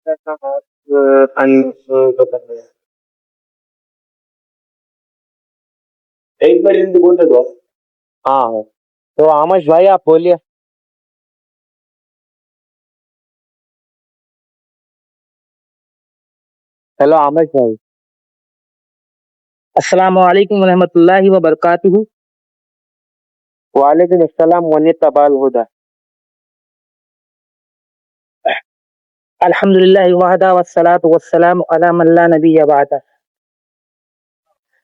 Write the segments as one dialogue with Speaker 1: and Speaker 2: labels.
Speaker 1: एक बार हिंदी बोलते दो। हाँ, तो आमश भाई आप बोलिए। हेलो आमश भाई।
Speaker 2: अस्सलाम वालेकुम रहमतुल्लाहि व बरकातुहू।
Speaker 1: वालेकुम अस्सलाम व तबाल हुदा।
Speaker 2: अल्हम्दुलिल्लाहि वहदा वस्सलातु वस्सलामु अला मन ला नबिय्य बअदा।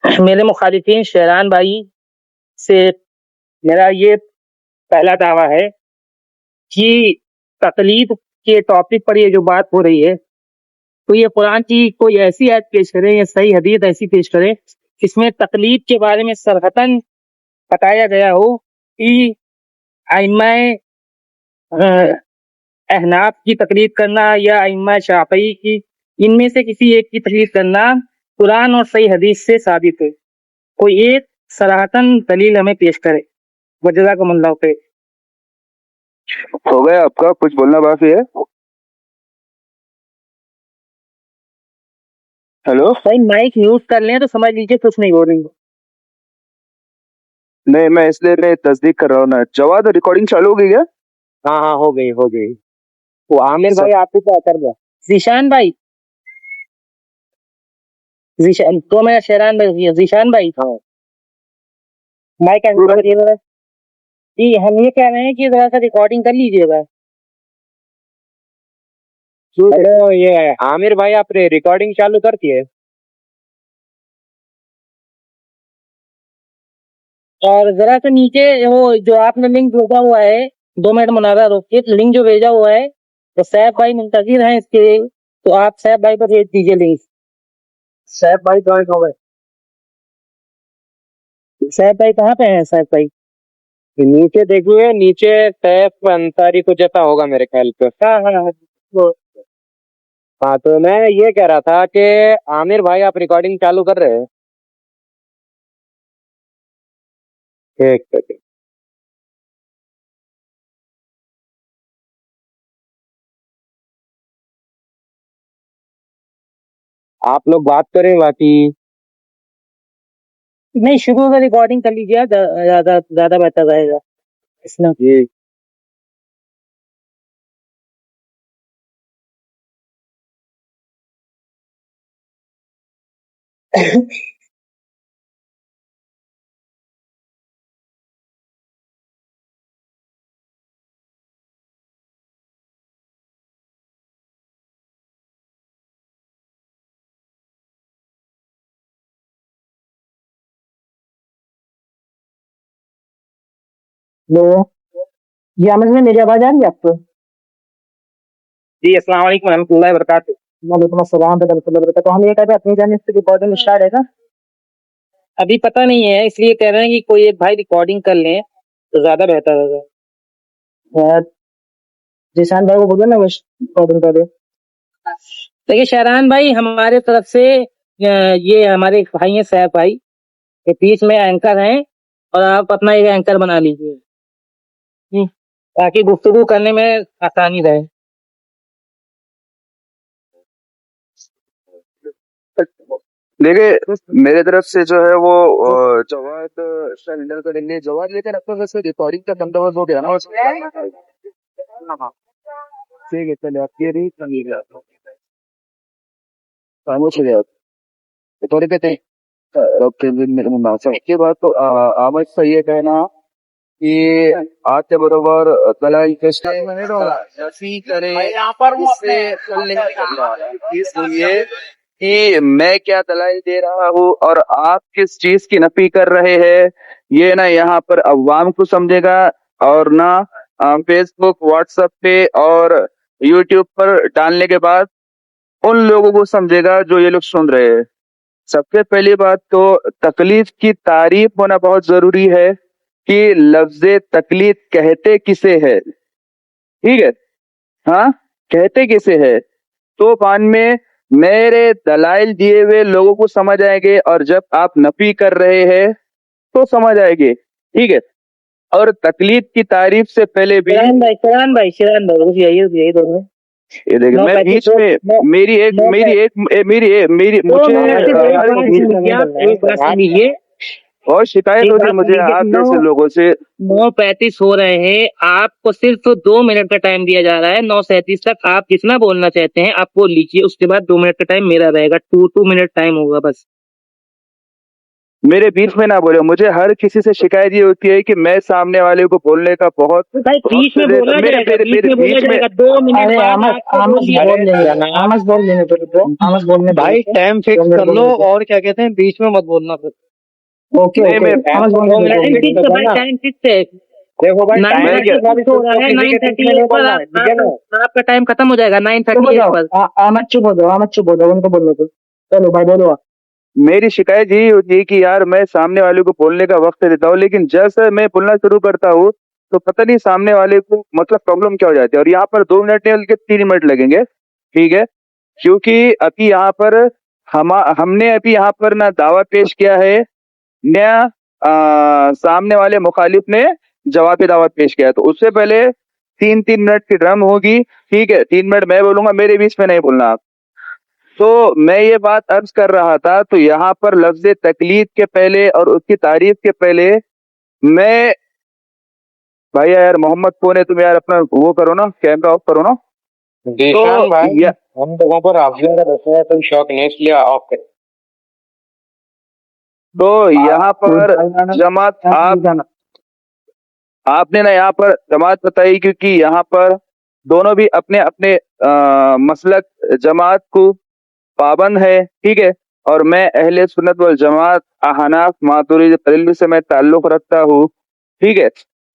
Speaker 2: मेरे मुखालिफिन शेरान भाई से मेरा ये पहला दावा है कि तकलीद के टॉपिक पर ये जो बात हो रही है, तो ये कुरान की कोई ऐसी आयत पेश करें या सही हदीस ऐसी पेश करें जिसमें तकलीद के बारे में सरहतन बताया गया हो कि आइम्मा अहनाफ की तकलीद करना या आइम्मा शाफई की, इनमें से किसी एक की तकलीद करना कुरान और सही हदीस से साबित है। कोई एक सराहतन दलील हमें पेश करे। वजज़ाकुमुल्लाहु खैर।
Speaker 3: हो गया आपका, कुछ बोलना बाकी है? हेलो
Speaker 2: भाई माइक म्यूट कर लें तो समझ लीजिए कुछ नहीं बोल रही।
Speaker 3: नहीं, मैं इसलिए मैं तस्दीक कर रहा हूँ ना। जवाद, रिकॉर्डिंग चालू हो गई क्या?
Speaker 1: हाँ हाँ, हो गई हो गई। वो आमिर भाई
Speaker 3: सब
Speaker 1: आप ही क्या कर गया।
Speaker 2: जीशान भाई, जीशान तो मेरा शेरान भाई, जीशान भाई
Speaker 1: हाँ
Speaker 2: माइक ऑन करिए जरा। जी हम ये कह रहे हैं कि जरा सा रिकॉर्डिंग कर लीजिएगा।
Speaker 1: हेलो, ये आमिर भाई आपने रिकॉर्डिंग चालू कर दी है?
Speaker 2: और जरा सा नीचे वो जो आपने लिंक भेजा हुआ है, 2 मिनट मुनारा रोकिए, लिंक जो भेजा हुआ है तो सैफ भाई मुंतजिर हैं इसके, तो आप सैफ भाई को भेज दीजिए लिंक।
Speaker 1: सैफ भाई ज्वाइन हो गए।
Speaker 2: सैफ भाई कहाँ पे हैं सैफ भाई?
Speaker 1: नीचे देखिए, नीचे सैफ अंसारी को जैसा होगा मेरे ख्याल पे।
Speaker 2: हाँ हाँ हाँ।
Speaker 1: हाँ, तो मैं ये कह रहा था कि आमिर भाई आप रिकॉर्डिंग चालू कर रहे हैं? ठीक है ठीक। आप लोग बात करें बाकी।
Speaker 2: नहीं, शुरू से रिकॉर्डिंग कर लीजिए, ज्यादा ज्यादा बेहतर रहेगा इसमें।
Speaker 1: जी।
Speaker 2: लो, जी आमिर में मेरी आवाज आ रही है आपको? जी अस्सलाम वालेकुम रहमतुल्लाहि व बरकातुहू। वालेकुम अस्सलाम रहमतुल्लाहि व बरकातुहू। हम ये कहते हैं अपनी जानिब से रिकॉर्डिंग स्टार्ट है ना? अभी पता नहीं है, इसलिए कह रहे हैं कि कोई एक भाई रिकॉर्डिंग कर लें तो ज्यादा बेहतर होगा। जिशान भाई को बोलो ना, बस रिकॉर्डिंग कर दे। देखिए शहरान भाई, हमारे तरफ से ये हमारे एक भाई हैं सैफ भाई, ये बीच में एंकर हैं, और आप अपना एक एंकर बना लीजिए ताकि गुफ्तगू करने में आसानी रहे।
Speaker 3: देखिए, मेरे तरफ से जो है वो जवाद सिलेंडर करेंगे। जवाद लेकर आपका वैसे रिकॉर्डिंग का बंदोबस्त हो गया ना? हाँ, ठीक है, चलिए आप ये रही खामोश हो गया। थोड़ी पे थे ओके। मेरे मुन्ना से के बाद तो आमद का ये कहना कि आज के बरोबर दलाल नफी करे इससे चलने इसलिए कि मैं क्या दलाल दे रहा हूँ और आप किस चीज की नफी कर रहे हैं, ये ना यहाँ पर अवाम को समझेगा और ना फेसबुक, व्हाट्सएप पे और यूट्यूब पर डालने के बाद उन लोगों को समझेगा जो ये लोग सुन रहे हैं। सबसे पहली बात तो तकलीफ की तारीफ होना बहुत जरूरी है कि लफ्ज़े तकलीफ कहते किसे है। ठीक है, हाँ, कहते किसे है तो बाद में मेरे दलाइल दिए हुए लोगों को समझ आएंगे और जब आप नफी कर रहे हैं तो समझ आएंगे। ठीक है, और तकलीफ की तारीफ से पहले भी
Speaker 2: शिरान भाई रुक जाइए रुक जाइए 2 मिनट।
Speaker 3: ये देखिए
Speaker 2: नौ
Speaker 3: मैं
Speaker 2: पैंतीस
Speaker 3: बीच
Speaker 2: दो
Speaker 3: में
Speaker 2: नौ
Speaker 3: मेरी एक
Speaker 2: नौ
Speaker 3: मेरी एक मेरी मेरी
Speaker 2: दो
Speaker 3: मुझे
Speaker 2: मिनट से एक बात
Speaker 3: हर
Speaker 2: सुन लीजिए आप, एक बात सुन लीजिए,
Speaker 3: और शिकायत
Speaker 2: एक
Speaker 3: होती है
Speaker 2: बात सुन
Speaker 3: मुझे
Speaker 2: लीजिए।
Speaker 3: आप
Speaker 2: नौ
Speaker 3: जैसे लोगों से।
Speaker 2: 9:35 हो रहे हैं, आपको सिर्फ 2 मिनट का टाइम दिया जा रहा है। 9:37 तक आप जितना बोलना चाहते हैं आप बोल लीजिए, उसके बाद 2 मिनट का टाइम मेरा रहेगा। 2 मिनट टाइम होगा बस।
Speaker 3: मेरे बीच में ना बोले, मुझे हर किसी से शिकायत ये होती है कि मैं सामने वाले को बोलने का बहुत
Speaker 2: तो भाई बीच में
Speaker 3: वक्त
Speaker 2: बोला
Speaker 3: मेरे
Speaker 2: जाएगा,
Speaker 3: मेरे
Speaker 2: बीच
Speaker 3: मेरे
Speaker 2: में बोला
Speaker 3: बीच में
Speaker 2: जाएगा। 2 मिनट
Speaker 4: अरे
Speaker 2: बाद
Speaker 4: आमस
Speaker 2: आपको
Speaker 4: आमस
Speaker 2: बोलिए।
Speaker 4: बोल लेंगे, आमस बोल लेने दो, आमस बोलने दो।
Speaker 1: भाई टाइम फिक्स
Speaker 4: बोलने
Speaker 1: कर
Speaker 4: दो,
Speaker 1: लो
Speaker 4: बोलने दो।
Speaker 1: और क्या कहते हैं बीच में मत बोलना फिर।
Speaker 4: ओके
Speaker 3: नहीं,
Speaker 4: ओके,
Speaker 3: मैं
Speaker 4: आमस बोलने
Speaker 1: 2
Speaker 4: दो,
Speaker 1: मिनट
Speaker 4: बोलने
Speaker 2: टाइम
Speaker 4: दो।
Speaker 2: फिक्स है भाई, टाइम फिक्स है।
Speaker 1: देखो भाई
Speaker 2: नाइन
Speaker 3: मैं क्या-
Speaker 2: 38 हो रहा है, 9:38 पर
Speaker 1: ठीक है ना।
Speaker 2: आपका टाइम खत्म हो जाएगा।
Speaker 4: चुप हो
Speaker 2: 9:38
Speaker 4: जाओ,
Speaker 2: पर।
Speaker 4: आमस चुप हो जाओ, आमस चुप हो जाओ, उनको बोलने दो। चलो भाई बोलो।
Speaker 3: मेरी शिकायत यही होती है कि यार मैं सामने वाले को बोलने का वक्त देता हूँ, लेकिन जैसे मैं बोलना शुरू करता हूँ तो पता नहीं सामने वाले को मतलब प्रॉब्लम क्या हो जाती है। और यहाँ पर 2 मिनट नहीं बल्कि 3 मिनट लगेंगे, ठीक है, क्योंकि अभी यहाँ पर हमने अभी यहाँ पर ना दावा पेश किया है, न सामने वाले मुखालिफ ने जवाबी दावा पेश किया है। तो उससे पहले 3-3 मिनट की ड्रम होगी, ठीक है, 3 मिनट मैं बोलूंगा, मेरे बीच में नहीं बोलना आप। तो मैं ये बात अर्ज कर रहा था, तो यहाँ पर लफ्ज तकलीद के पहले और उसकी तारीफ के पहले मैं, भाई यार मोहम्मद कौन है तुम यार, अपना वो करो ना, कैमरा ऑफ करो ना।
Speaker 1: जीशान भाई
Speaker 3: या,
Speaker 1: हम लोगों पर आपने का दस है कोई शौक नहीं, इसलिए ऑफ कर।
Speaker 3: तो यहाँ पर जमात आपने ना यहाँ पर जमात बताई, क्योंकि यहाँ पर दोनों भी अपने अपने मसलक जमात को पाबंद है, ठीक है, और मैं अहले सुन्नत वल जमात अहनाफ मातुरीद बरेलवी से मैं ताल्लुक रखता हूँ, ठीक है।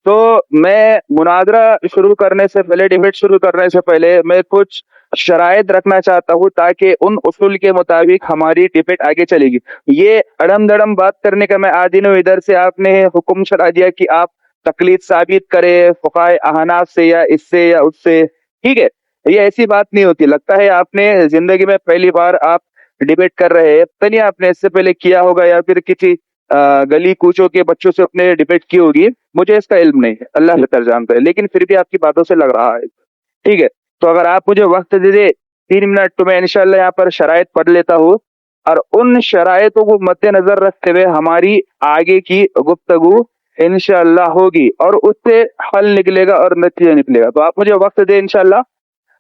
Speaker 3: तो मैं मुनाजरा शुरू करने से पहले, डिबेट शुरू करने से पहले मैं कुछ शराइत रखना चाहता हूँ, ताकि उन उसूल के मुताबिक हमारी डिबेट आगे चलेगी। ये अड़म दड़म बात करने का मैं आदीन हूँ, इधर से आपने हुक्म चला दिया कि आप तकलीद साबित करे फुकाए अहनाफ से या इससे या उससे, ठीक है, ये ऐसी बात नहीं होती। लगता है आपने जिंदगी में पहली बार आप डिबेट कर रहे हैं, पता नहीं आपने इससे पहले किया होगा या फिर किसी गली कूचों के बच्चों से अपने डिबेट की होगी, मुझे इसका इल्म नहीं है, अल्लाह बेहतर जानता है, लेकिन फिर भी आपकी बातों से लग रहा है, ठीक है। तो अगर आप मुझे वक्त दे दे 3 मिनट, तो मैं इंशाल्लाह यहाँ पर शराइत पढ़ लेता हूँ, और उन शराइतों को मद्देनजर रखते हुए हमारी आगे की गुफ्तगू इंशाल्लाह होगी, और उससे हल निकलेगा और नतीजा निकलेगा। तो आप मुझे वक्त दे, इंशाल्लाह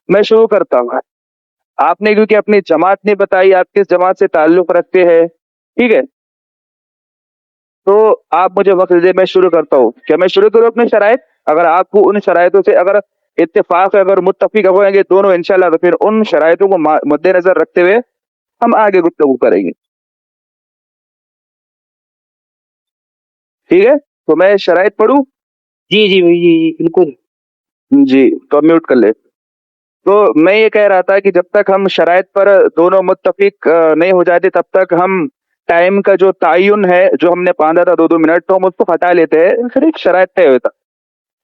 Speaker 3: मैं शुरू करता हूँ। आपने क्योंकि अपनी जमात नहीं बताई, आप किस जमात से ताल्लुक रखते हैं, ठीक है, तो आप मुझे वक्त दे, मैं शुरू करता हूँ। क्या मैं शुरू करूँ अपनी शराइत? अगर आपको उन शराइतों से अगर इत्तेफाक है, अगर मुत्तफिक होंगे दोनों इंशाल्लाह, तो फिर उन शराइतों को मद्देनजर रखते हुए हम आगे गुफ्तगू करेंगे, ठीक है। तो मैं शराइत पढ़ूं?
Speaker 2: जी जी जी जी, बिल्कुल।
Speaker 3: जी, तो म्यूट कर ले। तो मैं ये कह रहा था कि जब तक हम शराइत पर दोनों मुत्तफिक नहीं हो जाते, तब तक हम टाइम का जो तयन है, जो हमने बांधा था 2-2 मिनट, तो हम उसको हटा लेते हैं, फिर एक शराइत तय होता।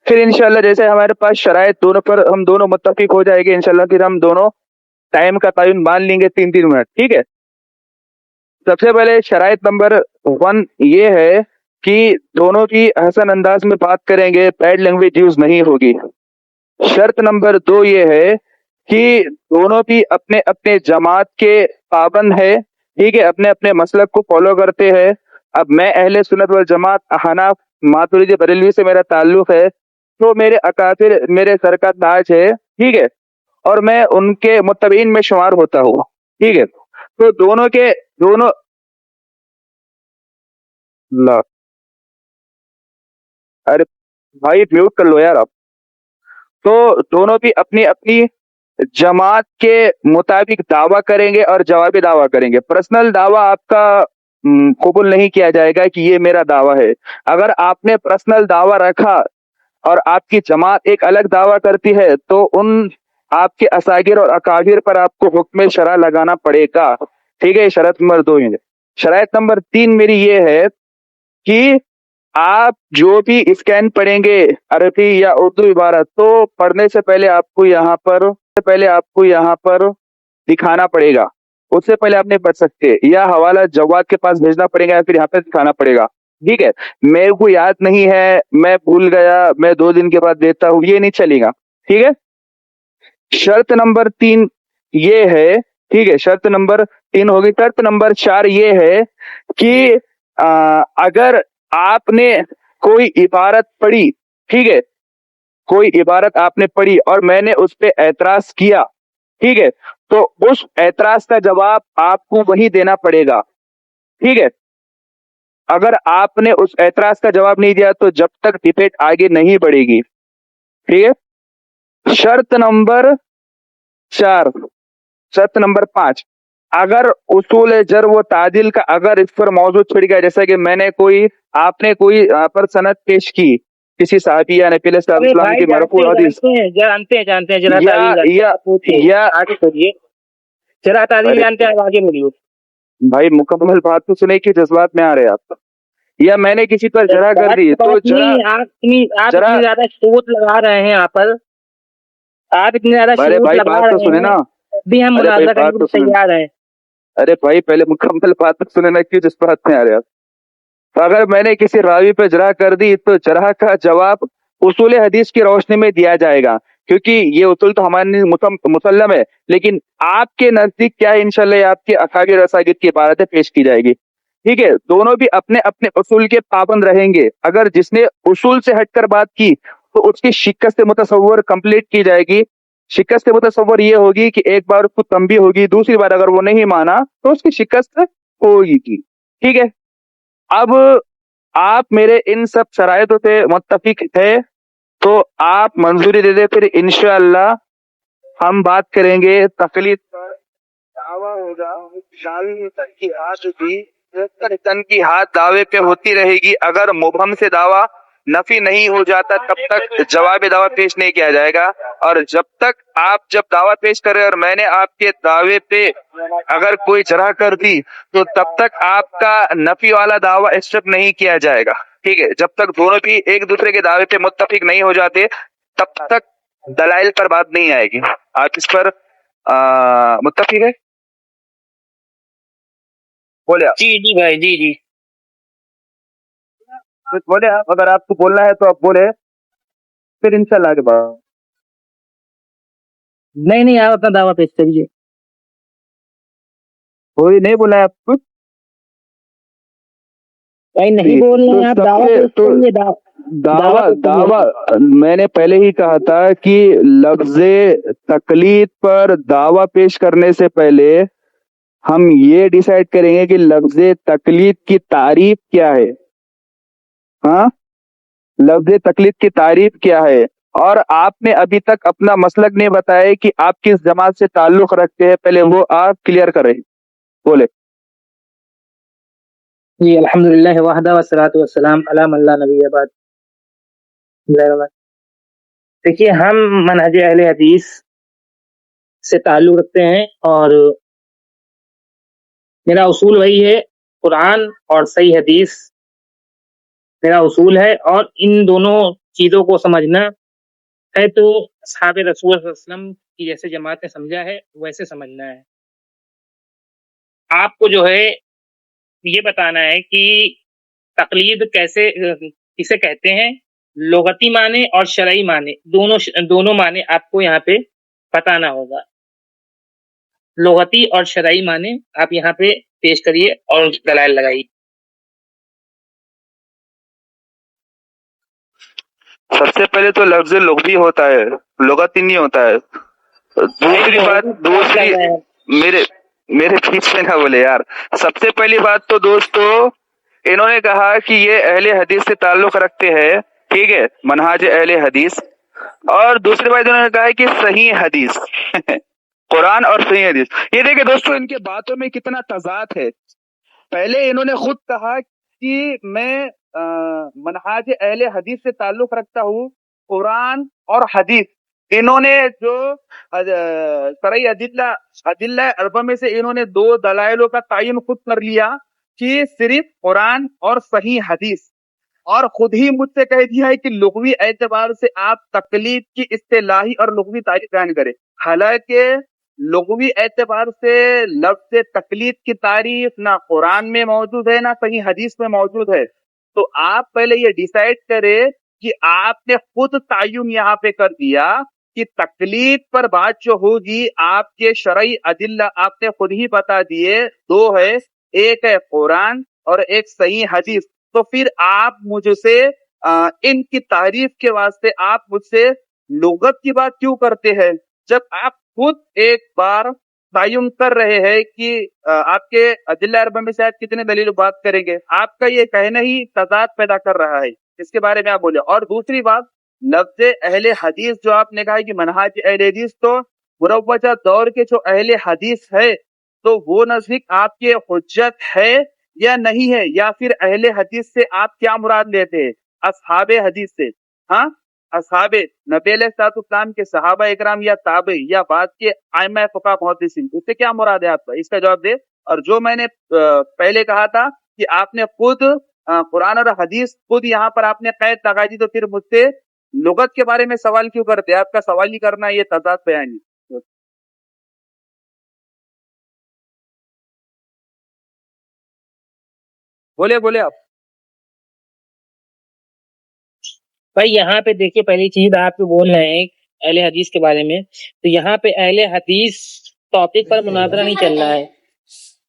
Speaker 3: फिर इंशाल्लाह जैसे हमारे पास शराइत दोनों पर हम दोनों मुत्तफिक हो जाएंगे इंशाल्लाह, फिर हम दोनों टाइम का तयन मान लेंगे 3-3 मिनट, ठीक है। सबसे पहले शराइत नंबर 1 ये है कि दोनों की हसन अंदाज में बात करेंगे, बैड लैंग्वेज यूज नहीं होगी। शर्त नंबर 2 ये है कि दोनों भी अपने अपने जमात के पाबंद है, ठीक है, अपने अपने मसलक को फॉलो करते हैं। अब मैं अहले सुन्नत वल जमात अहनाफ मातुरीदी बरेलवी से मेरा ताल्लुक है, तो मेरे अकाफिर मेरे सर का ताज है, ठीक है, और मैं उनके मुत्तबीन में शुमार होता हूँ, ठीक है। तो दोनों के दोनों ला, अरे भाई म्यूट कर लो यार आप। तो दोनों भी अपनी अपनी जमात के मुताबिक दावा करेंगे और जवाबी दावा करेंगे। पर्सनल दावा आपका कबूल नहीं किया जाएगा कि ये मेरा दावा है। अगर आपने पर्सनल दावा रखा और आपकी जमात एक अलग दावा करती है, तो उन आपके असागिर और अकाबिर पर आपको हुक्म शरा लगाना पड़ेगा, ठीक है। शरत नंबर 2 है। शराइत नंबर 3 मेरी ये है कि आप जो भी स्कैन पढ़ेंगे अरबी या उर्दू इबारत, तो पढ़ने से पहले आपको यहाँ पर दिखाना पड़ेगा, उससे पहले आप नहीं पढ़ सकते, या हवाला जवाद के पास भेजना पड़ेगा या फिर यहाँ पे दिखाना पड़ेगा, ठीक है। मेरे को याद नहीं है, मैं भूल गया, मैं 2 दिन के बाद देता हूँ, ये नहीं चलेगा, ठीक है। शर्त नंबर 3 ये है, ठीक है, शर्त नंबर 3 होगी। शर्त नंबर 4 ये है कि अगर आपने कोई इबारत पढ़ी, ठीक है, कोई इबारत आपने पढ़ी और मैंने उस पे एतराज किया, ठीक है, तो उस एतराज का जवाब आपको वही देना पड़ेगा, ठीक है। अगर आपने उस एतराज का जवाब नहीं दिया तो जब तक डिबेट आगे नहीं बढ़ेगी, ठीक है। शर्त नंबर 4, शर्त नंबर 5, अगर उसूल जर वो तादिल का अगर इस पर मौजूद छिड़ गया, जैसा कि आपने कोई पर सनद पेश की किसी साहबी या नबी अलैहिस्सलाम की मरफू हदीस,
Speaker 2: जानते हैं जरा
Speaker 3: या
Speaker 2: तारीख
Speaker 3: या या
Speaker 2: आगे खोलिए, जरा तारीख
Speaker 3: अरे
Speaker 2: जानते हैं, आगे मिलिए।
Speaker 3: भाई मुकम्मल बात तो सुने कि जज्बात में आ रहे हैं आप, या मैंने किसी पर जरा कर दी तो जरा
Speaker 2: आप इतनी ज्यादा सोच लगा रहे हैं यहाँ पर, आप इतनी ज्यादा
Speaker 3: अरे
Speaker 2: सोच
Speaker 3: भाई
Speaker 2: लगा
Speaker 3: बात तो
Speaker 2: रहे
Speaker 3: सुने
Speaker 2: हैं,
Speaker 3: ना,
Speaker 2: भी हम
Speaker 3: अरे भाई
Speaker 2: मुनाज़ा
Speaker 3: बात
Speaker 2: करने
Speaker 3: तो
Speaker 2: को
Speaker 3: सुने,
Speaker 2: तैयार हैं।
Speaker 3: अरे भाई पहले मुकम्मल बात तो सुने ना, क्यों जज्बात में आ रहे हैं आप। तो अगर मैंने किसी रावी पे जरा कर दी तो जरा का जवाब उसूल हदीस की रोशनी में दिया जाएगा, क्योंकि ये उसूल तो हमारे मुसल्लम है, लेकिन आपके नजदीक क्या है, इंशाल्लाह आपके अकाबिर रसागिर की इबारतें पेश की जाएगी, ठीक है। दोनों भी अपने अपने उसूल के पाबंद रहेंगे। अगर जिसने उसूल से हटकर बात की तो उसकी शिकस्त मुतसव्वर कंप्लीट की जाएगी। शिकस्त मुतसव्वर ये होगी कि एक बार उसको तंबी होगी, दूसरी बार अगर वो नहीं माना तो उसकी शिकस्त होगी, ठीक है। अब आप मेरे इन सब शराइतों से मुत्तफिक है तो आप मंजूरी दे दे, फिर इंशाअल्लाह हम बात करेंगे तकलीफ पर। दावा होगा तन की हाथ दावे पे होती रहेगी। अगर मुबहम से दावा नफी नहीं हो जाता तब तक जवाब दावा पेश नहीं किया जाएगा, और जब तक आप जब दावा पेश करें और मैंने आपके दावे पे अगर कोई जरा कर दी तो तब तक आपका नफी वाला दावा एक्सेप्ट नहीं किया जाएगा, ठीक है। जब तक दोनों भी एक दूसरे के दावे पे मुत्तफिक नहीं हो जाते तब तक दलाइल पर बात नहीं आएगी। आप इस पर मुत्तफिक है? बोले आप।
Speaker 2: जी जी भाई, जी जी।
Speaker 3: कुछ बोले आप, अगर आपको बोलना है तो आप बोले, फिर इंशाल्लाह के बाद।
Speaker 2: नहीं, आप अपना दावा पेश करिए।
Speaker 3: कोई नहीं बोला है आपको?
Speaker 2: भाई नहीं बोल रहे हैं आप, दावा पेश करिए।
Speaker 3: दावा मैंने पहले ही कहा था कि लफ्ज़े तकलीद पर दावा पेश करने से पहले हम ये डिसाइड करेंगे कि लफ्ज़े तकलीद की तारीफ क्या है। हाँ, लफ्ज़े तकलीद की तारीफ क्या है, और आपने अभी तक अपना मसलक नहीं बताया कि आप किस जमात से ताल्लुक रखते हैं, पहले वो आप क्लियर करें। बोले।
Speaker 2: जी, अल्हम्दुलिल्लाह वहदा वस्सलातु वस्सलाम अला मन ला नबिय्य बाद। देखिए, हम मनहज अहले हदीस से ताल्लुक रखते हैं और मेरा उसूल वही है, कुरान और सही हदीस मेरा उसूल है, और इन दोनों चीजों को समझना है तो असहाबे रसूल सल्लल्लाहु अलैहि वसल्लम की जैसे जमात ने समझा है वैसे समझना है। आपको जो है ये बताना है कि तकलीद कैसे किसे कहते हैं, लुगती माने और शरई माने, दोनों माने आपको यहाँ पे बताना होगा। लुगती और शरई माने आप यहाँ पे पेश करिए और दलाइल लगाइए।
Speaker 3: सबसे पहले तो लफ्ज़ लुग़वी होता है, लुगती नहीं होता है। दूसरी बात, मेरे मेरे बीच में ना बोले यार। सबसे पहली बात तो दोस्तों, इन्होंने कहा कि ये अहले हदीस से ताल्लुक रखते हैं, ठीक है, मनहाज अहले हदीस। और दूसरी बात इन्होंने कहा है कि सही हदीस कुरान और सही हदीस। ये देखिए दोस्तों, इनके बातों में कितना तजाद है। पहले इन्होंने खुद कहा कि मैं मनहाज अहले हदीस से ताल्लुक रखता हूँ, कुरान और हदीस। इन्होंने जो सरई अदिल्ला अरबा में से इन्होंने 2 दलाइलों का तायन खुद कर लिया कि सिर्फ कुरान और सही हदीस, और खुद ही मुझसे कह दिया है कि लुग़वी एतबार से आप तकलीद की इस्तिलाही और लुग़वी तारीफ बयान करें। हालांकि लुग़वी एतबार से लफ्ज़ तकलीद की तारीफ ना कुरान में मौजूद है ना सही हदीस में मौजूद है। तो आप पहले ये डिसाइड करें कि आपने खुद तायुन यहाँ पे कर दिया
Speaker 5: कि तकलीद पर बात जो होगी, आपके शरई अदिल्ला आपने खुद ही बता दिए, दो है, एक है कुरान और एक सही हदीस। तो फिर आप मुझसे इनकी तारीफ के वास्ते आप मुझसे लुगत की बात क्यों करते हैं, जब आप खुद एक बार तयन कर रहे हैं कि आपके अदिल्ला अरबा में शायद कितने दलील बात करेंगे, आपका ये कहना ही तजाद पैदा कर रहा है। इसके बारे में आप बोले। और दूसरी बात, लफ्ज अहले हदीस जो आपने कहा कि मनहाज अहले हदीस, तो मुरव्वजा दौर के जो अहले हदीस है तो वो नजदीक आपके हुज्जत है या नहीं है, या फिर अहले हदीस से आप क्या मुराद लेते हैं, असहाबे हदीस से? हाँ, असहाबे नबी अलैहिस्सलाम के सहाबा इकराम या ताबे या बाद के आइमा फुक़हा मुहद्दिसीन, उससे क्या मुराद है आपका, इसका जवाब दे। और जो मैंने पहले कहा था कि आपने खुद कुरान और हदीस खुद यहाँ पर आपने कैद लगा दी, तो फिर मुझसे लुगत के बारे में सवाल क्यों करते हैं? आपका सवाल ही करना ये तजाद बयानी। बोले बोले आप।
Speaker 2: भाई यहाँ पे देखिए, पहली चीज आप जो बोल रहे हैं अहले हदीस के बारे में, तो यहाँ पे अहले हदीस टॉपिक पर मुनाजरा नहीं चल रहा है।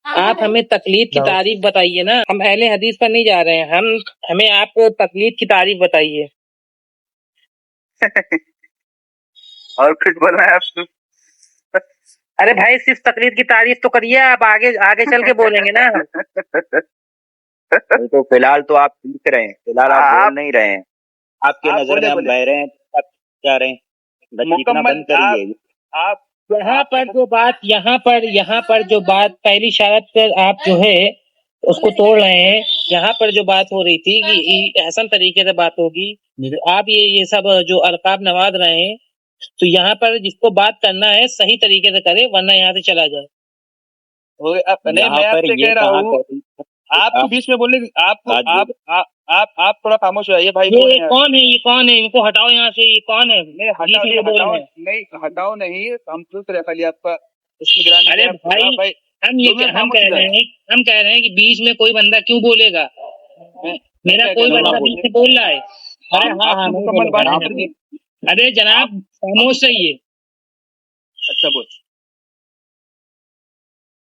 Speaker 2: आप हमें तकलीद की तारीफ बताइए ना, हम अहले हदीस पर नहीं जा रहे हैं, हमें आप तकलीद की तारीफ बताइए।
Speaker 5: और कुछ बोलना है आप?
Speaker 2: अरे भाई, सिर्फ तकलीद की तारीफ तो करिए, आप आगे आगे चल के बोलेंगे ना।
Speaker 3: तो फिलहाल तो आप लिख रहे हैं, फिलहाल आप बोल नहीं रहे हैं, आपके
Speaker 5: आप
Speaker 3: नजर
Speaker 5: बोले
Speaker 3: में हम
Speaker 5: बोले।
Speaker 3: बह रहे हैं, आप जा रहे हैं, बस लिखना
Speaker 5: मुकम्मल
Speaker 3: बंद करिए।
Speaker 5: आप
Speaker 2: यहाँ पर जो बात यहाँ पर जो बात पहली शर्त पर आप जो है उसको तोड़ रहे हैं। यहाँ पर जो बात हो रही थी कि हसन तरीके से बात होगी, आप ये सब जो अलकाब नवाज रहे हैं, तो यहाँ पर जिसको बात करना है सही तरीके से करे, वरना यहाँ से चला जाए।
Speaker 5: हो गया। नहीं,
Speaker 3: यहाँ
Speaker 5: मैं
Speaker 3: पर
Speaker 5: आपसे
Speaker 3: ये
Speaker 5: कह रहा
Speaker 3: कहा
Speaker 5: हूँ, आपको बीच में बोलने आपको
Speaker 3: हाँ जी।
Speaker 5: आप थोड़ा खामोश हो जाइए भाई।
Speaker 2: ये कौन है? ये कौन है? इनको हटाओ यहाँ से। ये कौन है?
Speaker 5: नहीं हटाओ, नहीं हटाओ, नहीं हटाओ, नहीं हम पूछ रहे खाली आपका इसमें गिराने।
Speaker 2: अरे भाई, हम कह रहे हैं कि बीच में कोई बंदा क्यों बोलेगा? मेरा कोई बंदा बीच में बोल रहा है। अरे हाँ,
Speaker 5: मुकम्मल बात करिए।
Speaker 2: अरे जनाब, खामोश रहिए।
Speaker 5: अच्छा बोल,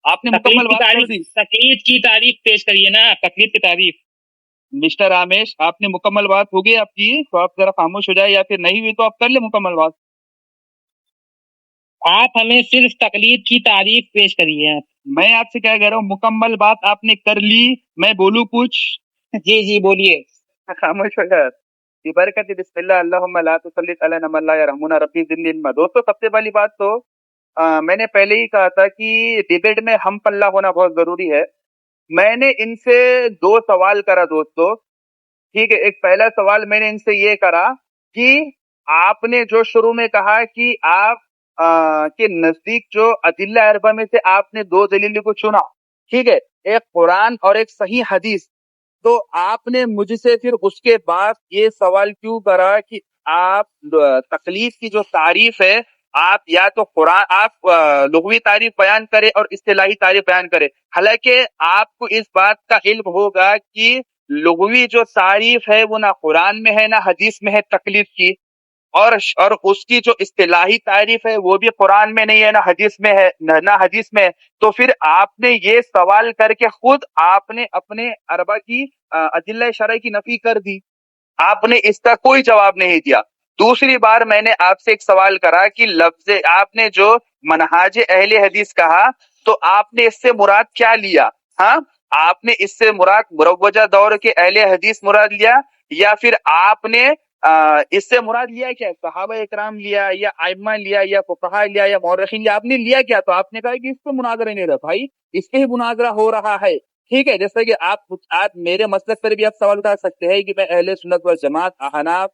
Speaker 5: आपने मुकम्मल बात कर दी।
Speaker 2: तकलीद की तारीफ पेश करिए ना, तकलीद की तारीफ।
Speaker 5: मिस्टर रामेश, आपने मुकम्मल बात हो गई आपकी, तो आप जरा खामोश हो जाए, या फिर नहीं हुई तो आप कर ले मुकम्मल बात।
Speaker 2: आप हमें सिर्फ तकलीद की तारीफ पेश करिए। आप,
Speaker 5: मैं आपसे क्या कह रहा हूँ, मुकम्मल बात आपने कर ली, मैं बोलूँ कुछ?
Speaker 2: जी बोलिए।
Speaker 5: खामोश हो यार। बरकत बिस्मिल्लाह अल्लाहुम्मा ला तुसल्लित अलैना मन ला यरहमुना रब्बी ज़िदनी इल्मा। दोस्तों, सबसे पहली बात तो मैंने पहले ही कहा था कि डिबेट में हम पल्ला होना बहुत जरूरी है। मैंने इनसे दो सवाल करा दोस्तों, ठीक है। एक पहला सवाल मैंने इनसे ये करा कि आपने जो शुरू में कहा कि आप के नजदीक जो अदिल्ला अरबा में से आपने दो दलील को चुना, ठीक है, एक कुरान और एक सही हदीस। तो आपने मुझसे फिर उसके बाद ये सवाल क्यों करा कि आप तकलीफ की जो तारीफ है, आप या तो कुरान आप लुग़वी तारीफ बयान करें और इस्तिलाही तारीफ बयान करें। हालांकि आपको इस बात का इल्म होगा कि लुग़वी जो तारीफ है वो ना कुरान में है ना हदीस में है तकलीफ की, और उसकी जो इस्तिलाही तारीफ है वो भी कुरान में नहीं है ना हदीस में है, ना हदीस में है। तो फिर आपने ये सवाल करके खुद आपने अपने अरबा की अदिल्ला शरई की नफी कर दी। आपने इसका कोई जवाब नहीं दिया। दूसरी बार मैंने आपसे एक सवाल करा कि लफ्ज आपने जो मनहाज अहले हदीस कहा, तो आपने इससे मुराद क्या लिया? हाँ, आपने इससे मुराद मुरव्वजा दौर के अहले हदीस मुराद लिया, या फिर आपने इससे मुराद लिया क्या? सहाबा इकराम लिया, या आइम्मा लिया, या फुक़हा लिया, या मौरखीन लिया? आपने लिया क्या? तो आपने कहा कि इस पे मुनाजरा नहीं रहा। भाई, इस पे ही मुनाजरा हो रहा है, ठीक है। जैसे कि आप मेरे मसलक पर भी आप सवाल उठा सकते हैं कि मैं अहले सुन्नत वल जमात अहनाफ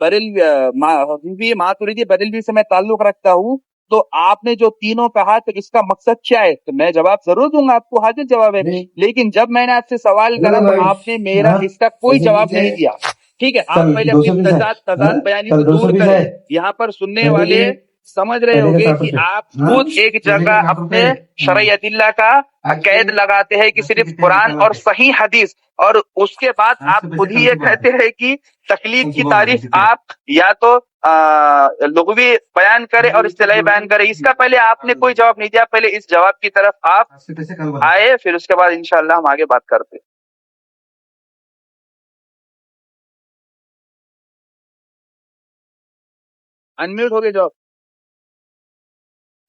Speaker 5: बरेलवी मातुरीदी बरेलवी से मैं ताल्लुक रखता हूँ। तो आपने जो तीनों कहा, तो इसका मकसद क्या है? तो मैं जवाब जरूर दूंगा, आपको हाजिर जवाब है। लेकिन जब मैंने आपसे सवाल करा तो आपने मेरा इसका कोई जवाब नहीं दिया, ठीक है। आप पहले अपनी तजाद बयानी को दूर करें। यहाँ पर सुनने वाले समझ रहे होंगे कि आप खुद एक जगह अपने शरई अदिल्ला का कैद लगाते हैं कि सिर्फ कुरान और सही हदीस, और उसके बाद आप खुद ही ये कहते हैं कि तकलीफ की तारीफ आप या तो लुग़वी बयान करे और इस्तिलाही बयान करे, इसका पहले आपने कोई जवाब नहीं दिया। पहले इस जवाब की तरफ आप आए, फिर उसके बाद इंशाल्लाह हम आगे बात करते हैं। अनम्यूट हो गए जवाब।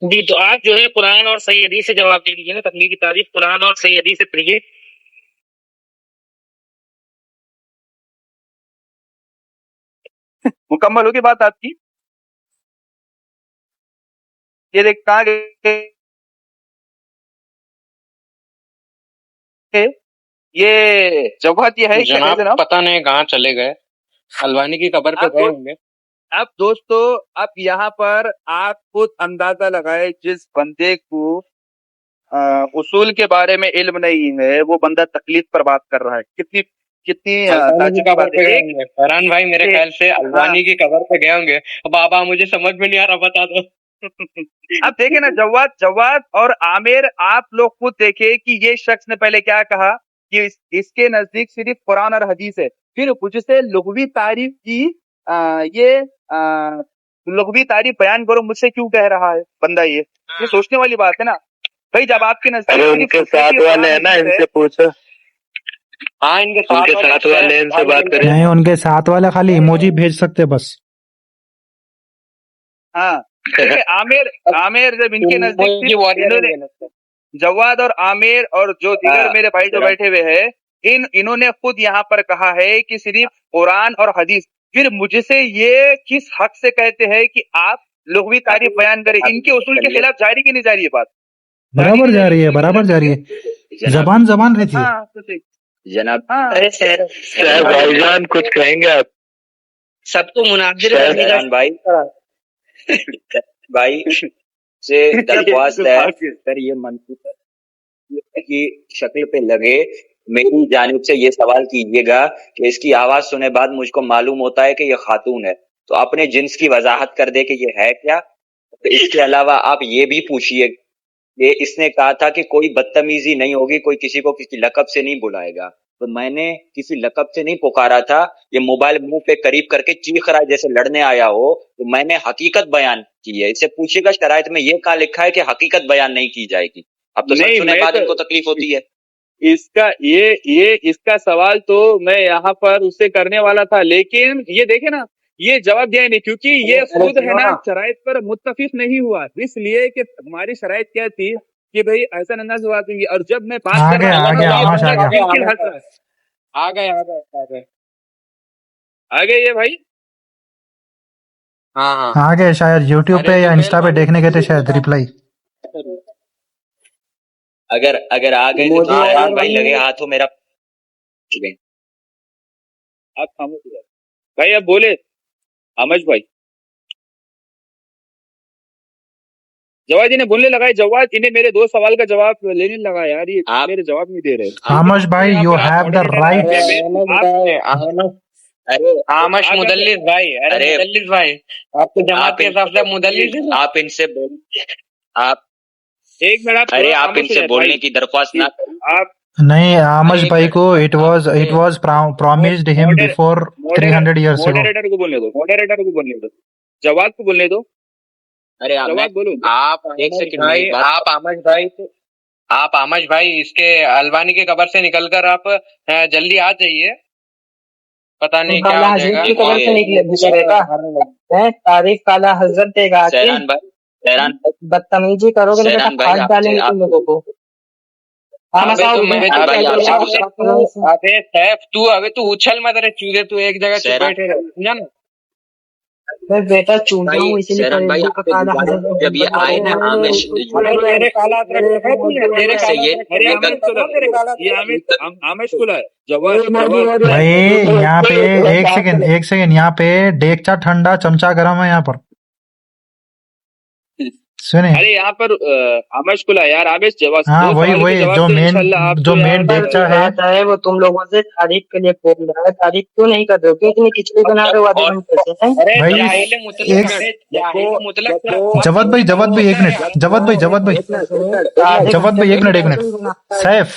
Speaker 2: जी, तो आप जो है कुरान और सही हदीस से जवाब दे दीजिए ना। तकलीफ की तारीफ कुरान और सही हदीस से पढ़िए।
Speaker 5: मुकम्मल होगी बात आपकी। ये देख कहाँ गए, ये जवाब ये है
Speaker 1: जनाब
Speaker 5: जनाब।
Speaker 1: पता नहीं कहाँ चले गए, अलवानी की कब्र पे गए होंगे।
Speaker 5: अब दोस्तों, अब यहाँ पर आप खुद अंदाजा लगाए, जिस बंदे को उसूल के बारे में इल्म नहीं है, वो बंदा तकलीफ पर बात कर रहा है। कितनी कितनी
Speaker 1: अलवानी की
Speaker 5: ताज्जुब की
Speaker 1: कब्र
Speaker 5: बात
Speaker 1: पे
Speaker 5: है।
Speaker 1: गए
Speaker 5: एक
Speaker 1: होंगे फरहान भाई, मेरे ख्याल से अलवानी की कब्र पे गए होंगे। बाबा मुझे समझ में नहीं आ रहा, बता दो।
Speaker 5: अब देखे ना, जवाद और आमिर, आप लोग खुद देखे कि ये शख्स ने पहले क्या कहा कि इसके नजदीक सिर्फ कुरान और हदीस है। फिर मुझसे लुग़वी तारीफ की, ये लुग़वी तारीफ बयान करो, मुझसे क्यों कह रहा है बंदा? ये सोचने वाली बात है ना भाई। जब आपके नजदीक
Speaker 3: उनके साथ वाले है ना, इनसे पूछो।
Speaker 1: हाँ, इनके साथ
Speaker 3: वाले इनसे बात करें।
Speaker 4: नहीं, उनके साथ वाले खाली इमोजी भेज सकते बस।
Speaker 5: हाँ, देखिए आमिर जब इनके नजदीक इन्होंने जवाद और आमिर और जो दीगर मेरे भाई जो बैठे हुए हैं, इन्होंने खुद यहाँ पर कहा है कि सिर्फ कुरान और हदीस। फिर मुझसे ये किस हक से कहते हैं कि आप लुग़वी तारीफ बयान करें? इनके उसूल के खिलाफ जा रही कि नहीं जा रही है बात?
Speaker 4: बराबर जा रही है, बराबर जा रही है। जबान रहती है।
Speaker 5: हाँ, तो ठीक
Speaker 3: जनाब,
Speaker 5: हाँ।
Speaker 2: अरे सर
Speaker 3: भाईजान कुछ कहेंगे आप?
Speaker 2: सबको मुनाजिर करने का
Speaker 3: भाई भाई से दरख्वास्त है, सर ये मंसूर की शक्ल पे लगे, मेरी जानिब से ये सवाल कीजिएगा कि इसकी आवाज सुने बाद मुझको मालूम होता है कि ये खातून है, तो अपने जिन्स की वजाहत कर दे कि ये है क्या। तो इसके अलावा आप ये भी पूछिए कि इसने कहा था कि कोई बदतमीजी नहीं होगी, कोई किसी को किसी लकब से नहीं बुलाएगा। तो मैंने किसी लकब से नहीं पुकारा था। ये मोबाइल मुंह पे करीब करके चीख रहा है जैसे लड़ने आया हो, तो मैंने हकीकत बयान की है। इससे पूछिएगा शराइत में ये कहाँ लिखा है कि हकीकत बयान नहीं की जाएगी। अब तो
Speaker 5: नहीं,
Speaker 3: सुनने
Speaker 5: मैं
Speaker 3: बाद
Speaker 5: तो-
Speaker 3: इनको तकलीफ होती है।
Speaker 5: इसका सवाल तो मैं यहाँ पर उससे करने वाला था, लेकिन ये देखे ना, ये जवाब दिया ही नहीं, क्योंकि ये खुद है ना शराइत पर मुत्तफिक नहीं हुआ। इसलिए कि हमारी शराइत क्या थी कि भाई ऐसा अंदाज बात होगी, और जब मैं बात कर रहा हूँ
Speaker 1: आ गए
Speaker 5: आ गए ये भाई।
Speaker 1: हाँ हाँ
Speaker 4: आ गए शायद यूट्यूब पे या इंस्टा पे देखने गए थे शायद रिप्लाई।
Speaker 3: अगर आ गए तो फरहान भाई लगे हाथों मेरा।
Speaker 5: आप खामोश हो जाए भाई, अब बोले अमज भाई। जवाद इन्हें बोलने लगा है, जवाद इन्हें मेरे दो सवाल का जवाब लेने लगा। यार ये मेरे जवाब नहीं दे रहे।
Speaker 4: आमश भाई, यू हैव द राइट।
Speaker 1: आमश मुदल्लिस भाई, अरे मुदल्लिस भाई, आपको जमात के हिसाब से मुदल्लिस है?
Speaker 3: आप इनसे आप
Speaker 5: एक मिनट,
Speaker 3: अरे आप इनसे बोलने की दरख्वास्त ना
Speaker 5: आप
Speaker 4: नहीं, आमश भाई को it was promised him before 300 years ago।
Speaker 5: Moderator को बोलने दो, जवाद को बोलने दो।
Speaker 3: अरे
Speaker 5: जवाब बोलो।
Speaker 3: आप एक सेकंड
Speaker 1: भाई, आप आमश भाई इसके अलवानी की कब्र से निकलकर आप जल्दी आ जाइए, पता नहीं क्या हो जाएगा।
Speaker 2: तारीफ काला हजरत देगा।
Speaker 3: सहरान
Speaker 2: बदतमीजी करोगे तो बेटा फाड़ डालेंगे तुम लोगों को।
Speaker 1: अबे सैफ, तू उछल मत रे चूजे, तू एक जगह चुप बैठे रह, समझा ना?
Speaker 2: मैं बेटा चूंगा हूँ, इसीलिए
Speaker 3: सहरान भाई,
Speaker 2: काला
Speaker 3: जब ये आए ना आमिश
Speaker 1: तेरे काला तेरे
Speaker 3: से ये
Speaker 5: आमिश खुला है। जवाब
Speaker 4: भाई यहाँ पे एक सेकंड यहाँ पे डेगचा ठंडा, चमचा गरम है यहाँ पर, सुने।
Speaker 5: अरे यहाँ पर आमिश खुला यार। आमिश जवाब,
Speaker 4: हाँ वही जो मेन डेगचा है
Speaker 2: वो तुम लोगों से तारीफ के लिए बोल रहा है। तारीफ क्यों नहीं कर रहे हो? क्यों इतनी खिचड़ी बना रहे हो? आधे घंटे से
Speaker 4: भाई जवाद भाई एक मिनट, जवाद भाई एक मिनट, सैफ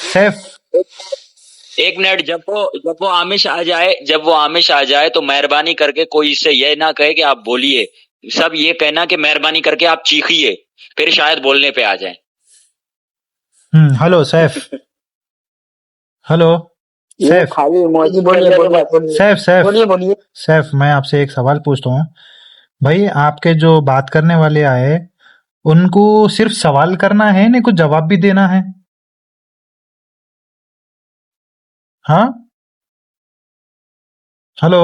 Speaker 6: एक मिनट, जब वो आमिश आ जाए तो मेहरबानी करके कोई इससे ये ना कहे कि आप बोलिए, सब ये कहना कि मेहरबानी करके आप चीखिए, फिर शायद बोलने पे आ जाए।
Speaker 4: हेलो सैफ, हेलो
Speaker 3: ये
Speaker 4: सैफ,
Speaker 3: खाली इमोजी
Speaker 2: बोलिए बोलिए बोलिए
Speaker 4: सैफ सैफ
Speaker 2: बोलिए बोलिए।
Speaker 4: सैफ, मैं आपसे एक सवाल पूछता हूँ भाई। आपके जो बात करने वाले आए, उनको सिर्फ सवाल करना है, नहीं कुछ जवाब भी देना है? हाँ, हेलो।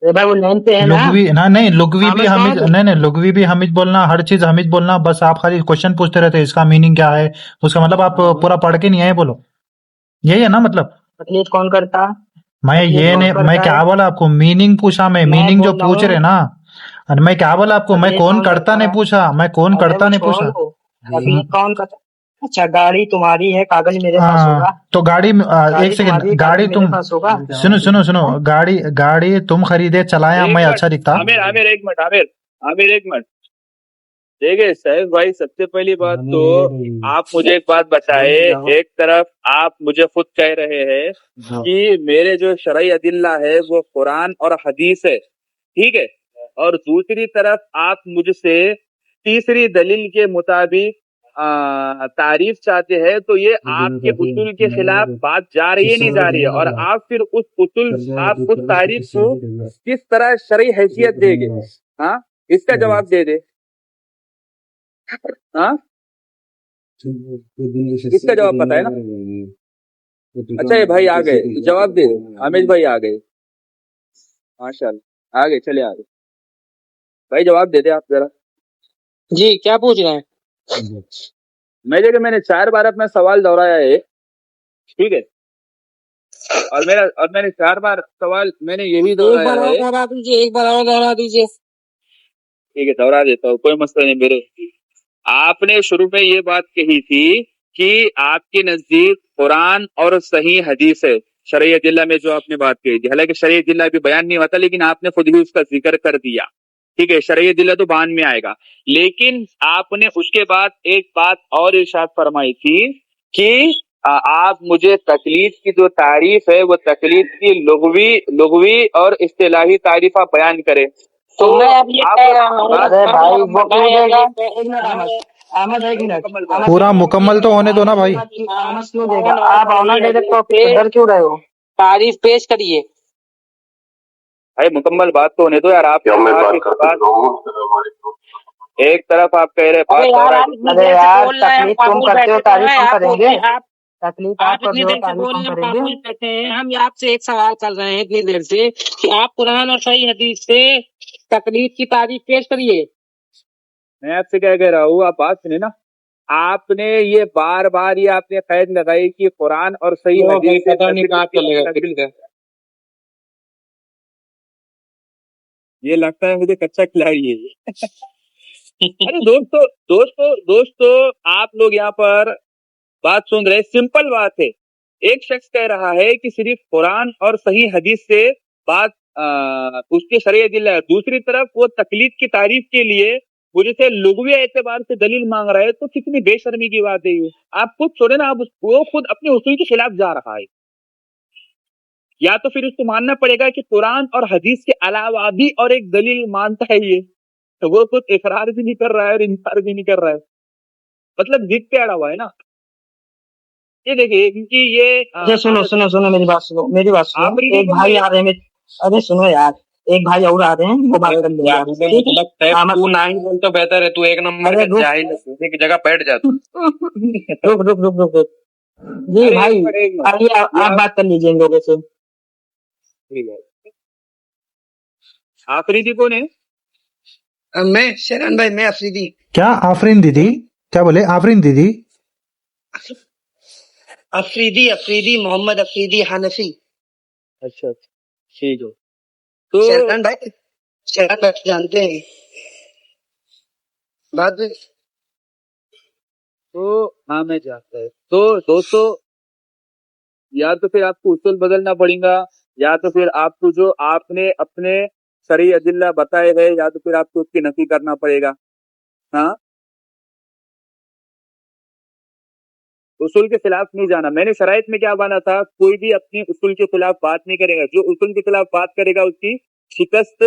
Speaker 2: अरे भाई वो लाइन पे है ना।
Speaker 4: लुगवी ना, नहीं लुगवी भी
Speaker 2: आमिर
Speaker 4: हमिज,
Speaker 2: साहब,
Speaker 4: नहीं लुगवी भी हमिज बोलना, हर चीज हमिज बोलना, बस आप खाली क्वेश्चन पूछते रहते हैं, इसका मीनिंग क्या है, उसका मतलब आप पूरा पढ़ के नहीं आए, बोलो यही है ना मतलब?
Speaker 2: तकलीफ कौन करता?
Speaker 4: मैं
Speaker 2: तकलीफ
Speaker 4: ये
Speaker 2: कौन
Speaker 4: नहीं, मैं
Speaker 2: करता है?
Speaker 4: क्या बोला आपको, मीनिंग पूछा, मैं
Speaker 2: मैं
Speaker 4: मीनिंग जो
Speaker 2: बोल रहा
Speaker 4: पूछ रहे
Speaker 2: हूँ
Speaker 4: ना। और मैं क्या बोला आपको, मैं
Speaker 2: तकलीफ
Speaker 4: कौन
Speaker 2: कौन
Speaker 4: करता
Speaker 2: करता
Speaker 4: नहीं
Speaker 2: है?
Speaker 4: पूछा, मैं कौन
Speaker 2: अरे
Speaker 4: करता
Speaker 2: वो
Speaker 4: नहीं पूछा।
Speaker 2: छोड़ो, तकलीफ कौन करता? अच्छा, गाड़ी तुम्हारी है, कागज मेरे पास होगा।
Speaker 4: तो गाड़ी एक
Speaker 2: गाड़ी
Speaker 4: सेकंड,
Speaker 2: तुम्हारी है,
Speaker 4: गाड़ी
Speaker 2: कागज मेरे
Speaker 4: तुम,
Speaker 2: पास होगा।
Speaker 4: सुनो सुनो सुनो,
Speaker 2: हैं?
Speaker 4: गाड़ी गाड़ी तुम खरीदे चलाया,
Speaker 5: एक
Speaker 4: मैं
Speaker 5: मिनट,
Speaker 4: अच्छा दिखता?
Speaker 5: आमिर आमिर एक मिनट, आमिर आमिर एक मिनट। देखिए सैफ भाई, सबसे पहली बात तो आप मुझे एक बात बताए। एक तरफ आप मुझे खुद कह रहे हैं कि मेरे जो शरई अदिल्ला है वो कुरान और हदीस है, ठीक है, और दूसरी तरफ आप मुझसे तीसरी दलील के मुताबिक तारीफ चाहते हैं। तो ये आपके उसूल के खिलाफ बात जा रही है, नहीं जा रही है? और आप फिर आप उस तारीफ को किस तरह शरई हैसियत देंगे? हाँ, इसका जवाब दे दे। हाँ, इसका जवाब पता है ना? अच्छा, ये भाई आ गए तो जवाब दे दो। आमिर भाई आ गए, माशाल्लाह, आ गए, चले आ गए। भाई जवाब दे दे आप जरा।
Speaker 2: जी, क्या पूछ रहे हैं?
Speaker 5: मैंने 4 बार अपना सवाल दोहराया है, ठीक है, और मैंने 4 बार सवाल मैंने यही
Speaker 2: एक बार
Speaker 5: दोहराया
Speaker 2: और
Speaker 5: है।
Speaker 2: दोहरा दीजिए, एक बार और दोहरा दीजिए।
Speaker 5: ठीक है, दोहरा देता हूँ, कोई मसला नहीं मेरे। आपने शुरू में ये बात कही थी कि आपके नजदीक कुरान और सही हदीस है, शरई अदिल्ला में जो आपने बात कही थी। हालांकि शरई अदिल्ला अभी बयान नहीं होता, लेकिन आपने खुद ही उसका जिक्र कर दिया, ठीक है। शरई अदिल्ला तो बाद में आएगा, लेकिन आपने उसके बाद एक बात और इरशाद फरमाई थी कि आप मुझे तकलीफ की जो तारीफ है वो तकलीफ की लुग़वी और इस्तिलाही तारीफ आप बयान करें। तो
Speaker 2: मैं अब ये कह रहा हूँ,
Speaker 5: बात
Speaker 2: अरे भाई वो क्यों देगा? एक मिनट अहमद, अहमद एक मिनट, अहमद
Speaker 4: पूरा मुकम्मल तो होने दो ना भाई।
Speaker 2: अहमद क्यों देगा? आप ऑनर डायरेक्ट तो डर क्यों रहे हो? तारीफ पेश करिए।
Speaker 5: भाई मुकम्मल बात तो होने दो यार। आप एक तरफ आप कह रहे
Speaker 2: अरे
Speaker 5: बात
Speaker 2: यार,
Speaker 5: दोहरा
Speaker 2: आप इतनी देर से बोल रहे हैं, तुम करते हो, तारीफ हम करेंगे। तकलीफ आप इतनी देर से बोल रहे हैं, पागल कहते हैं। हम आपसे एक सवाल कर रहे हैं इतनी देर से कि आप कुरान और सही हदीस से तकलीफ की तारीफ पेश करिए।
Speaker 5: मैं आपसे क्या कह रहा हूँ, आप बात सुनिए ना। आपने ये बार बार ये आपने कैद लगाई कि कुरान और सही हदीस से पता नहीं कहाँ चलेगा। ये लगता है मुझे कच्चा खिलाड़ी है। अरे दोस्तों आप लोग यहाँ पर बात सुन रहे, सिंपल बात है। एक शख्स कह रहा है कि सिर्फ कुरान और सही हदीस से बात उसके शरई दिल है, दूसरी तरफ वो तकलीफ की तारीफ के लिए मुझे से लुग़वी एतबार से दलील मांग रहा है। तो कितनी बेशर्मी की बात है ये। आप खुद छोड़े ना, वो खुद अपने उसूल के खिलाफ जा रहा है। या तो फिर उसको मानना पड़ेगा कि कुरान और हदीस के अलावा भी और एक दलील मानता है ये, तो वो खुद इकरार भी नहीं कर रहा है और इनकार भी नहीं कर रहा है, मतलब जिद पे अड़ा हुआ है ना। ये देखिए इनकी ये
Speaker 2: अच्छा सुनो सुनो सुनो, मेरी बात सुनो, मेरी बात सुनो। एक भाई आ रहे हैं अरे सुनो यार, एक भाई और आ रहे हैं, वो बात कर लेंगे आपसे, ठीक है?
Speaker 1: तू ना ही बोल तो बेहतर है, तू एक नंबर
Speaker 2: अरे
Speaker 1: का जाहिल है, किसी की जगह बैठ जा तू।
Speaker 2: रुक रुक रुक रुक रुक। जी भाई, आइए आप बात कर लीजिए इन लोगों से।
Speaker 5: आफरीदी कौन है?
Speaker 7: मैं शेरन भाई, मैं अफरीदी।
Speaker 4: क्या आफरीन दीदी? क्या बोले आफरीन दीदी?
Speaker 7: अफरीदी मोहम्मद अफरीदी हनफी।
Speaker 5: अच्छा ठीक है। तो
Speaker 7: शेरन भाई जानते हैं बात।
Speaker 5: तो हाँ मैं जानता है। तो दोस्तों, या तो फिर आपको उसूल बदलना पड़ेगा, या तो फिर आपको जो आपने अपने शरई अदिल्ला बताए हैं, या तो फिर आपको उसकी नफी करना पड़ेगा। हाँ, उसूल के खिलाफ नहीं जाना। मैंने शराइत में क्या माना था, कोई भी अपनी उसूल के खिलाफ बात नहीं करेगा, जो उसूल के खिलाफ बात करेगा उसकी शिकस्त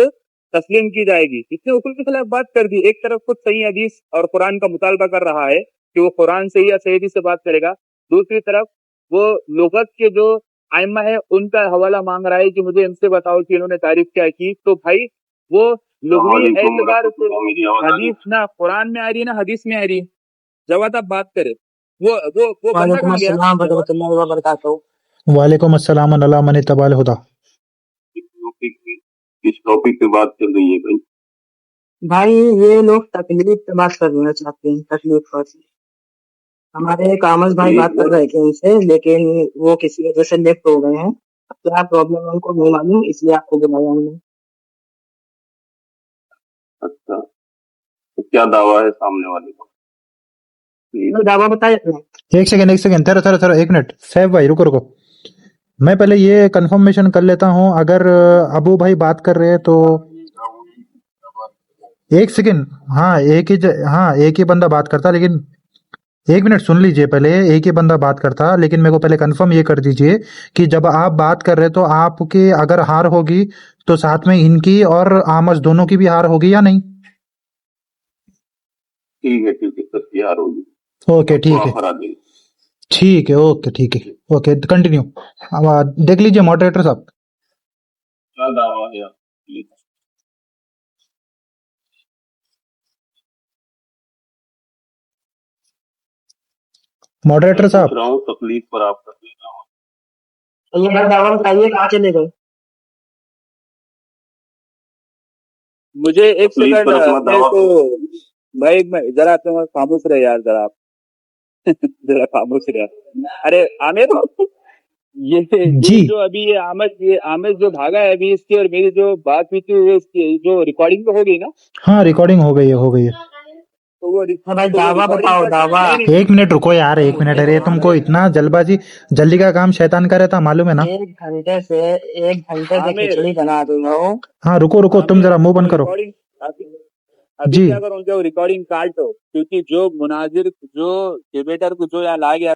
Speaker 5: तस्लीम की जाएगी। इसने उसूल के खिलाफ बात कर दी, एक तरफ खुद सही हदीस और कुरान का मुतालबा कर रहा है कि वो कुरान से ही या सही हदीस से बात करेगा, दूसरी तरफ वो लुगत के जो आइम्मा है उनका हवाला मांग रहा है कि मुझे इनसे बताओ कि इन्होंने तारीफ क्या की। तो भाई वो लुगवी एतबार से हदीस ना कुरान में आ रही है ना हदीस में आ रही है, जवाब आप बात करे। वो बंदा
Speaker 2: वालेकुम
Speaker 5: कहाँ गया?
Speaker 2: अस्सलाम वरहमतुल्लाहि वबरकातुहू।
Speaker 4: वालेकुम अस्सलाम अला मन तबाल हुदा।
Speaker 3: किस टॉपिक पे बात कर रही है भाई?
Speaker 2: भाई ये लोग तकलीफ पे बात करना चाहते हैं, तकलीफ पर। हमारे एक आमज भाई बात कर रहे थे उनसे, लेकिन वो किसी वजह से लेफ्ट हो गए हैं। अब क्या प्रॉब्लम है उनको नहीं मालूम, इसलिए आपको बुलाया हमने।
Speaker 3: अच्छा, तो क्या दावा है सामने वाले का?
Speaker 2: तो दावा बताए अपने।
Speaker 4: एक सेकंड थोड़ा थोड़ा थोड़ा एक मिनट सैफ भाई रुको। मैं पहले ये कंफर्मेशन कर लेता हूँ, अगर अबू भाई बात कर रहे हैं तो एक सेकंड। हाँ एक ही बंदा बात करता, लेकिन एक मिनट सुन लीजिए पहले। एक ही बंदा बात करता, लेकिन मेरे को पहले कंफर्म ये कर दीजिए कि जब आप बात कर रहे तो आपकी अगर हार होगी तो साथ में इनकी और आमज दोनों की भी हार होगी या नहीं?
Speaker 3: ठीक है सबकी हार होगी।
Speaker 4: ओके ठीक है
Speaker 3: हरा देंगे।
Speaker 4: ठीक है ओके कंटिन्यू। देख लीजिए मॉडरेटर साहब।
Speaker 3: क्या दावा है आप?
Speaker 4: मॉडरेटर
Speaker 3: मैं
Speaker 4: साहब
Speaker 3: पूछ रहा हूँ तकलीफ पर आप कर देना हो।
Speaker 2: ये बात दावा बताइए, कहाँ चले गए?
Speaker 5: मुझे एक
Speaker 3: प्लीज
Speaker 5: सेकंड
Speaker 3: पर अपना दावा
Speaker 5: भाई मैं जरा आप खामोश रहे यार, जरा आप जरा खामोश रहे। अरे आमिर ये
Speaker 4: जी।
Speaker 5: जो अभी ये आमिर जो भागा है अभी, इसकी और मेरी जो बात हुई थी वो इसकी जो रिकॉर्डिंग तो हो गई ना?
Speaker 4: हाँ रिकॉर्डिंग हो गई है।
Speaker 5: तो वो
Speaker 2: हाँ भाई दावा बताओ, दावा।
Speaker 4: एक मिनट रुको यार, एक मिनट। अरे तुमको इतना जल्दी का काम शैतान का रहता, मालूम है ना?
Speaker 2: 1 घंटे से
Speaker 5: आमिर
Speaker 2: खिचड़ी बना दूंगा हूँ।
Speaker 4: हाँ रुको तुम जरा मुंह बंद करो।
Speaker 5: रिकॉर्डिंग अभी
Speaker 4: जी।
Speaker 5: क्या करो, उनका रिकॉर्डिंग काटो, क्योंकि जो मुनाजिर जो डिबेटर को जो यहाँ ला गया